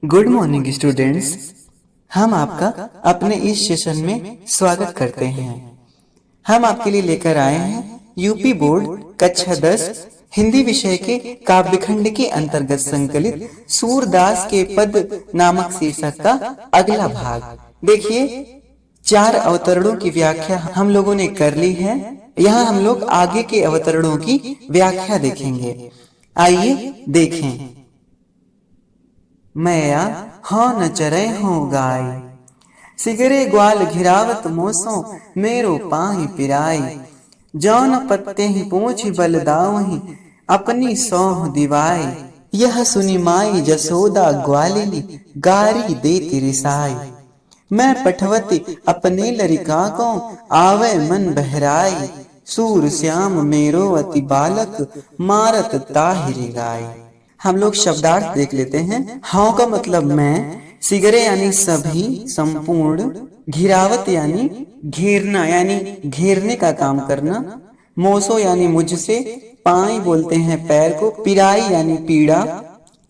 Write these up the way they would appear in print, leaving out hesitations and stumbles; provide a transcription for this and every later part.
Good morning students. हम आपका अपने इस सेशन में स्वागत करते हैं। हम आपके लिए लेकर आए हैं यूपी बोर्ड कक्षा 10 हिंदी विषय के काव्यखंड के अंतर्गत संकलित सूरदास के पद नामक शीर्षक का अगला भाग। देखिए, 4 अवतरणों की व्याख्या हम लोगों ने कर ली है। यहाँ हम लोग आगे के अवतरणों की व्याख्या देखेंगे। आइए देखें। मैया हाँ न चरे हो गाय, सिगरे ग्वाल घिरावत मोसो मेरो पाही पिराई। जौन पत्ते ही पूछ बल दावही अपनी सौह दिवाई। यह सुनी माई जसोदा ग्वालिनी गारी देती रिसाई। मैं पठवती अपने लरिका को आवे मन बहराई। सूर श्याम मेरो अति बालक मारत ताहिरी गाय। हम लोग शब्दार्थ देख लेते हैं। हाँ का मतलब मैं, सिगरे यानी सभी संपूर्ण, घिरावत यानी घेरना यानी घेरने का काम करना, मोसो यानी मुझसे, पाई बोलते हैं पैर को, पिराई यानी पीड़ा,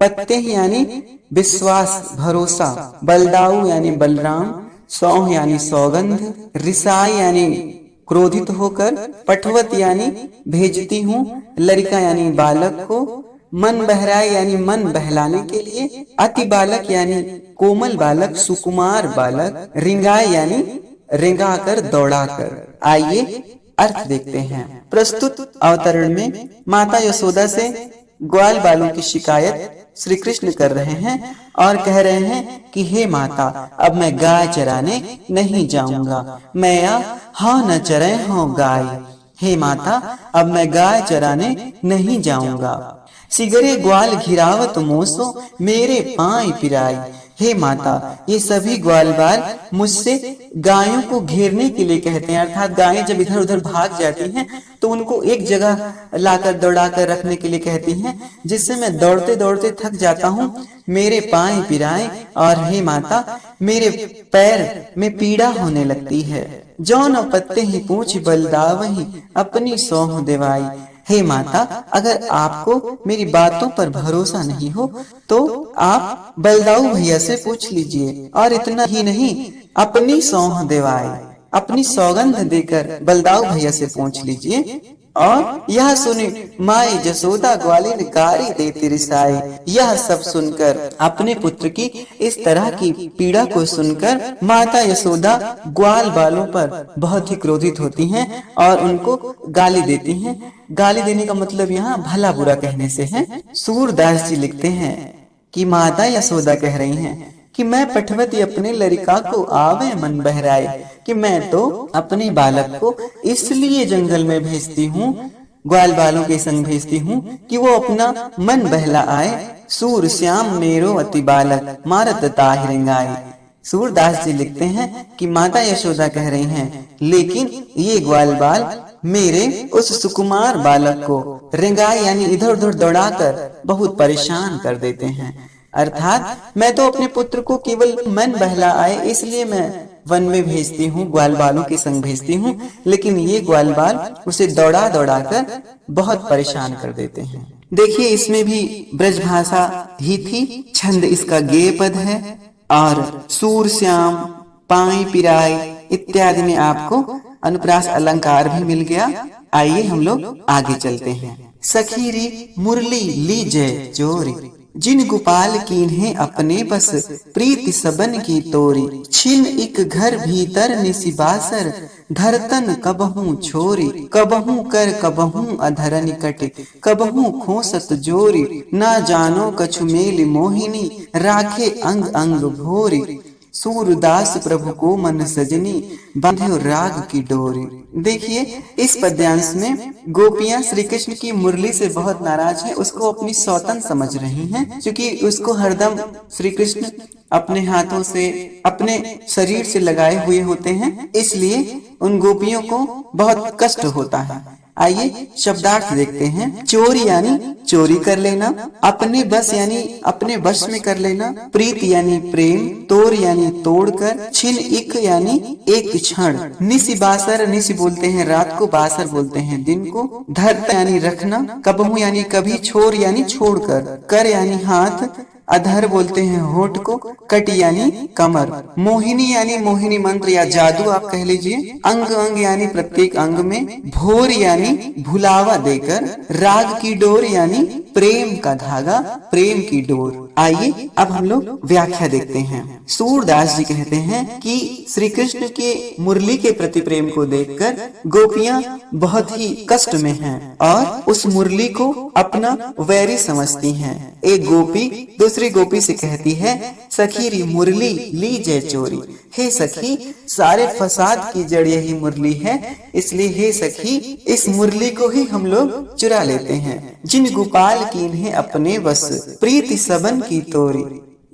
पत्ते यानी विश्वास भरोसा, बलदाऊ यानी बलराम, सौह यानी सौगंध, रिसाई यानी क्रोधित होकर, पठवत यानी भेजती हूँ, लड़का यानी बालक को, मन बहराए यानी मन बहलाने के लिए, अति बालक यानी कोमल बालक, सुकुमार बालक, रिंगाए यानी रिंगाकर दौड़ाकर। आइए अर्थ देखते हैं। प्रस्तुत अवतरण में माता यशोदा से ग्वाल बालों की शिकायत श्री कृष्ण कर रहे हैं और कह रहे हैं कि हे माता, अब मैं गाय चराने नहीं जाऊंगा। मैया हाँ न चरे हो गाय, हे माता अब मैं गाय चराने नहीं जाऊंगा। सिगरे ग्वाल घिरावत मोसो मेरे पाई पिराई। हे माता, ये सभी ग्वाल बाल मुझसे गायों को घेरने के लिए कहते हैं, अर्थात गायें जब इधर उधर भाग जाती हैं तो उनको एक जगह लाकर दौड़ाकर रखने के लिए कहती हैं, जिससे मैं दौड़ते दौड़ते थक जाता हूँ। मेरे पाए पिराए, और हे माता मेरे पैर में पीड़ा होने लगती है। जौन पत्ते ही पूछ बलदावही अपनी सौह दिवाई। हे माता, अगर आपको मेरी बातों पर भरोसा नहीं हो तो आप बलदाऊ भैया से पूछ लीजिए, और इतना ही नहीं अपनी सौह दिवाई, अपनी सौगंध देकर बलदाऊ भैया से पूछ लीजिए। और यह सुनी माई जसोदा ग्वालिन गारी देती रिसाई। यह सब सुनकर, अपने पुत्र की इस तरह की पीड़ा को सुनकर माता यशोदा ग्वाल बालों पर बहुत ही क्रोधित होती हैं और उनको गाली देती हैं। गाली देने का मतलब यहाँ भला बुरा कहने से है। सूरदास जी लिखते हैं कि माता यशोदा कह रही हैं कि मैं पठवती अपने लड़का को आवे मन बहराए, कि मैं तो अपने बालक को इसलिए जंगल में भेजती हूँ, ग्वाल बालों के संग भेजती हूँ कि वो अपना मन बहला आए। सूर श्याम मेरो अति बालक मारत ताहिरिंगाई। सूरदास जी लिखते हैं कि माता यशोदा कह रही हैं, लेकिन ये ग्वाल बाल मेरे उस सुकुमार बालक को रिंगाई यानी इधर उधर दौड़ाकर बहुत परेशान कर देते हैं। अर्थात मैं तो अपने पुत्र को केवल मन बहला आए इसलिए मैं वन में भेजती हूँ, ग्वाल बालों के संग भेजती हूँ, लेकिन ये ग्वाल बाल उसे दौड़ा दौड़ा कर बहुत परेशान कर देते हैं। देखिए, इसमें भी ब्रज भाषा ही थी। छंद इसका गेय पद है और सूर श्याम, पाई पिराई इत्यादि में आपको अनुप्रास अलंकार भी मिल गया। आइए हम लोग आगे चलते हैं। सखीरी मुरली ली जय जोरी, जिन गोपाल कीन्हे अपने बस प्रीति सबन की तोरी। छिन एक घर भीतर निसिबासर धरतन कबहू छोरी। कबहू कर कबहू अधर निकट कबहू खोसत जोरी। ना जानो कछु मेल मोहिनी राखे अंग अंग भोरी। सूरदास प्रभु को मन सजनी बांधो राग की डोरी। देखिए, इस पद्यांश में गोपियां श्री कृष्ण की मुरली से बहुत नाराज हैं, उसको अपनी सौतन समझ रही हैं, क्योंकि उसको हरदम श्री कृष्ण अपने हाथों से, अपने शरीर से लगाए हुए होते हैं, इसलिए उन गोपियों को बहुत कष्ट होता है। आइए शब्दार्थ देखते हैं। चोरी यानी चोरी कर लेना, अपने बस यानी अपने वश में कर लेना, प्रीत यानी प्रेम, तोड़ यानी तोड़कर, छिन इक यानी एक क्षण, निसी बासर, निसी बोलते हैं रात को, बासर बोलते हैं दिन को, धर यानी रखना, कबहू यानी कभी, छोर यानी छोड़कर, कर यानी हाथ, अधर बोलते हैं होठ को, कट यानी कमर, मोहिनी यानी मोहिनी मंत्र या जादू आप कह लीजिए, अंग अंग यानी प्रत्येक अंग में, भोर यानी भुलावा देकर, राग की डोर यानी प्रेम का धागा, प्रेम की डोर। आइए अब हम लोग व्याख्या देखते हैं। सूरदास जी कहते हैं कि श्री कृष्ण के मुरली के प्रति प्रेम को देखकर गोपियां बहुत ही कष्ट में हैं और उस मुरली को अपना वैरी समझती हैं। एक गोपी दूसरी गोपी से कहती है, सखी री मुरली ली जय चोरी। हे सखी, सारे फसाद की जड़ यही मुरली है, इसलिए हे सखी इस मुरली को ही हम लोग चुरा लेते हैं। जिन गोपाल की इन्हें अपने बस, प्रीति सबन की तोरी।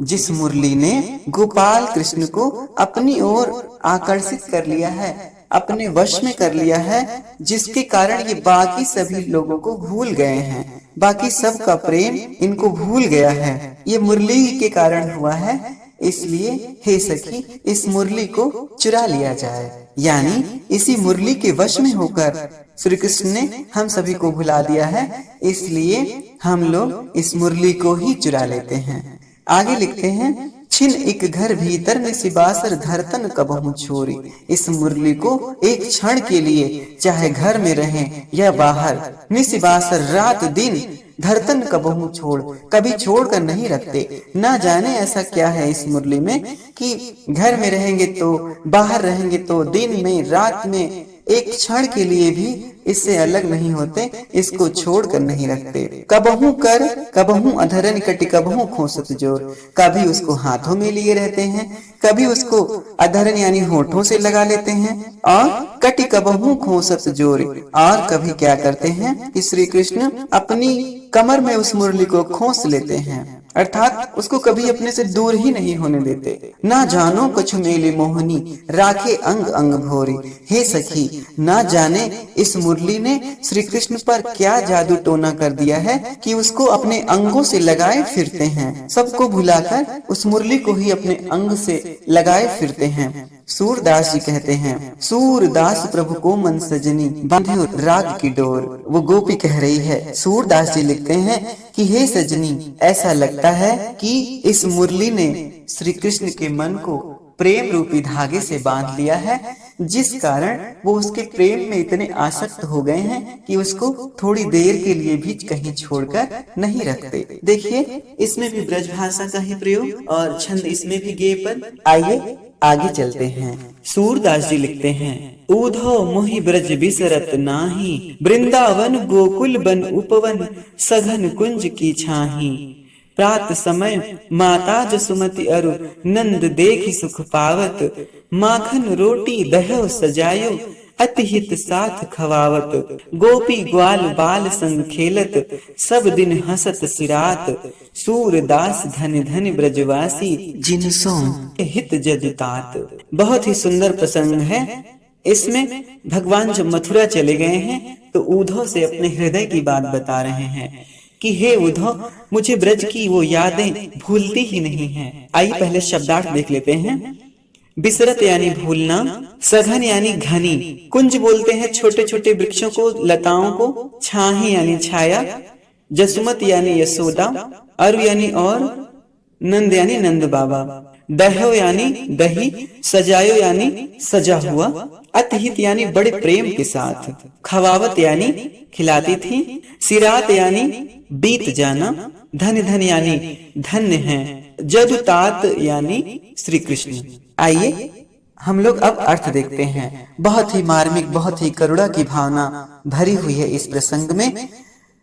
जिस मुरली ने गोपाल कृष्ण को अपनी ओर आकर्षित कर लिया है, अपने वश में कर लिया है, जिसके कारण ये बाकी सभी लोगों को भूल गए हैं, बाकी सबका प्रेम इनको भूल गया है, ये मुरली के कारण हुआ है। इसलिए हे सखी इस मुरली को चुरा लिया जाए, यानी इसी मुरली के वश में होकर श्री कृष्ण ने हम सभी को भुला दिया है, इसलिए हम लोग इस मुरली को ही चुरा लेते हैं। आगे लिखते हैं, छिन एक घर भीतर में सिबासर धरतन कबहू छोरी। इस मुरली को एक क्षण के लिए चाहे घर में रहें या बाहर, निसिबासर रात दिन धरतन कबहू छोड़, कभी छोड़कर नहीं रखते। ना जाने ऐसा क्या है इस मुरली में कि घर में रहेंगे तो, बाहर रहेंगे तो, दिन में रात में एक क्षण के लिए भी इससे अलग नहीं होते, इसको छोड़कर नहीं रखते। कबहू कर कबहू अधरन कटी कबहू खोसत जोर, कभी उसको हाथों में लिए रहते हैं, कभी उसको अधरन यानी होठों से लगा लेते हैं, और कटी कबहू खोसत जोर, और कभी क्या करते हैं कि श्री कृष्ण अपनी कमर में उस मुरली को खोस लेते हैं, अर्थात उसको कभी अपने से दूर ही नहीं होने देते। ना जानो कछु मेली मोहनी राखे अंग अंग भोरी। हे सखी, ना जाने इस मुरली ने श्री कृष्ण पर क्या जादू टोना कर दिया है कि उसको अपने अंगों से लगाए फिरते हैं, सबको भुलाकर उस मुरली को ही अपने अंग से लगाए फिरते हैं। सूरदास जी कहते हैं, सूरदास प्रभु को मन सजनी बांधे राग की डोर। वो गोपी कह रही है, सूरदास जी लिखते हैं कि हे सजनी, ऐसा लगता है कि इस मुरली ने श्री कृष्ण के मन को प्रेम रूपी धागे से बांध लिया है, जिस कारण वो उसके प्रेम में इतने आसक्त हो गए हैं कि उसको थोड़ी देर के लिए भी कहीं छोड़कर नहीं रखते। देखिए इसमें भी ब्रज भाषा का ही प्रयोग और छंद इसमें भी गेय पद। आइए आगे चलते हैं। सूरदास जी लिखते हैं, ऊधो मोहि ब्रज बिसरत नाही, वृंदावन गोकुल बन उपवन सघन कुंज की छाही। प्रात समय माता जसुमति अरु नंद देखि सुख पावत, माखन रोटी दह्यो सजायो अति हित साथ खवावत। गोपी ग्वाल बाल संग खेलत, सब दिन हसत सिरात। सूरदास धन धन ब्रजवासी, जिनसो हित जदुतात। बहुत ही सुंदर प्रसंग है। इसमें भगवान जब मथुरा चले गए हैं तो ऊधव से अपने हृदय की बात बता रहे हैं कि हे उद्धव, मुझे ब्रज की वो यादें भूलती ही नहीं हैं। आइए पहले शब्दार्थ देख लेते हैं। बिसरत यानी भूलना, सघन यानी घनी, कुंज बोलते हैं छोटे छोटे वृक्षों को, लताओं को, छाही यानी छाया, जसुमत यानी यशोदा, अरु यानी और, नंद यानी नंद बाबा, दह्यो यानी दही, सजायो यानी सजा हुआ, अतिहित यानी बड़े प्रेम के साथ, खवावत यानी खिलाती थी, सिरात यानी बीत जाना, धन धन यानी धन्य है, जदुतात यानी श्री कृष्ण। आइए हम लोग अब अर्थ देखते हैं। बहुत ही मार्मिक, बहुत ही करुणा की भावना भरी हुई है इस प्रसंग में।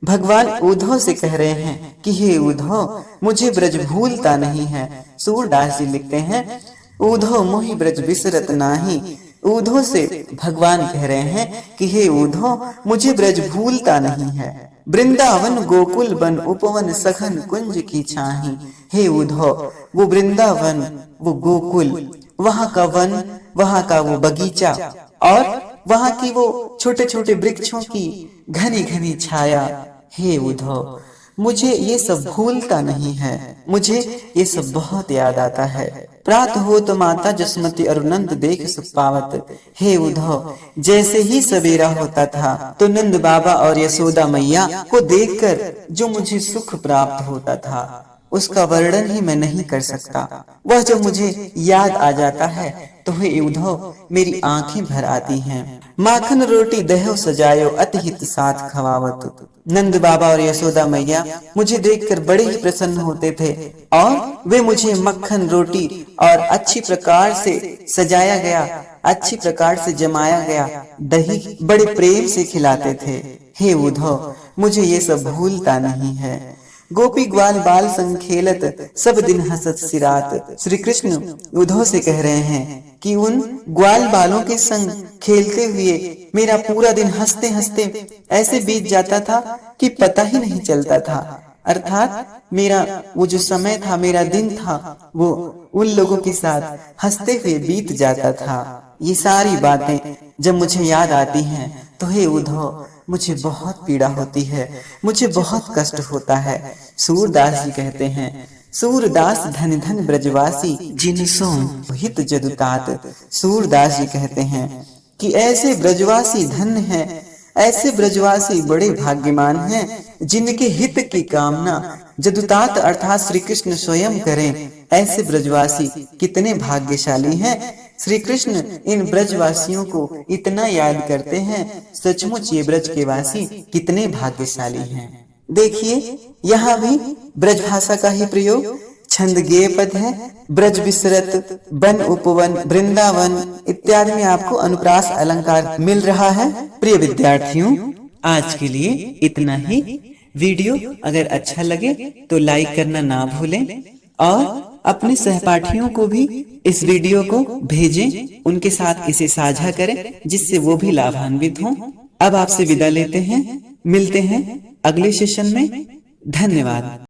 भगवान उद्धव से कह रहे हैं कि हे उद्धव, मुझे ब्रज भूलता नहीं है। सूरदास जी लिखते हैं, उद्धव मोहि ब्रज बिसरत नाही। उद्धव से भगवान कह रहे हैं कि हे उद्धव, मुझे ब्रज भूलता नहीं है। वृंदावन गोकुल बन उपवन सघन कुंज की छाही। हे उद्धव, वो वृंदावन, वो गोकुल, वहाँ का वन, वहाँ का वो बगीचा और वहाँ की वो छोटे छोटे वृक्षों की घनी घनी छाया। हे उद्धव, मुझे ये सब भूलता नहीं है, मुझे ये सब बहुत याद आता है। प्रात हो तो माता जसुमति और नंद देख सुख पावत। हे उद्धव, जैसे ही सवेरा होता था तो नंद बाबा और यशोदा मैया को देखकर जो मुझे सुख प्राप्त होता था, उसका वर्णन ही मैं नहीं कर सकता। वह जब मुझे याद आ जाता है तो हे उद्धव मेरी आंखें भर आती हैं। माखन रोटी दहो सजायो अतिहित साथ खवावत। नंद बाबा और यशोदा मैया मुझे देखकर बड़े ही प्रसन्न होते थे और वे मुझे मक्खन रोटी और अच्छी प्रकार से सजाया गया, अच्छी प्रकार से जमाया गया दही बड़े प्रेम से खिलाते थे। हे उद्धव मुझे ये सब भूलता नहीं है। गोपी ग्वाल बाल संग खेलत सब दिन हंसत सिरात। श्री कृष्ण उद्धव से कह रहे हैं कि उन ग्वाल बालों के संग खेलते हुए मेरा पूरा दिन हंसते हंसते ऐसे बीत जाता था कि पता ही नहीं चलता था। अर्थात मेरा वो जो समय था, मेरा दिन था, वो उन लोगों के साथ हंसते हुए बीत जाता था। ये सारी बातें जब मुझे याद आती हैं तो हे उद्धव मुझे बहुत पीड़ा होती है, मुझे बहुत कष्ट होता है। सूरदास जी कहते हैं, सूरदास धन धन ब्रजवासी जिन सो हित जदुतात। सूरदास जी कहते हैं कि ऐसे ब्रजवासी धन्य हैं, ऐसे ब्रजवासी बड़े भाग्यमान हैं जिनके हित की कामना जदुतात अर्थात श्री कृष्ण स्वयं करें। ऐसे ब्रजवासी कितने भाग्यशाली हैं। श्री कृष्ण इन ब्रजवासियों को इतना याद करते हैं, सचमुच ये ब्रज के वासी कितने भाग्यशाली हैं। देखिए यहाँ भी ब्रजभाषा का ही प्रयोग, छंद गेय पद है। ब्रज विसरत, वन उपवन, वृंदावन इत्यादि में आपको अनुप्रास अलंकार मिल रहा है। प्रिय विद्यार्थियों आज के लिए इतना ही। वीडियो अगर अच्छा लगे तो लाइक करना ना भूलें और अपने सहपाठियों को भी इस वीडियो को भेजें, उनके साथ इसे साझा करें जिससे वो भी लाभान्वित हों। अब आपसे विदा लेते हैं, मिलते हैं अगले सेशन में। धन्यवाद।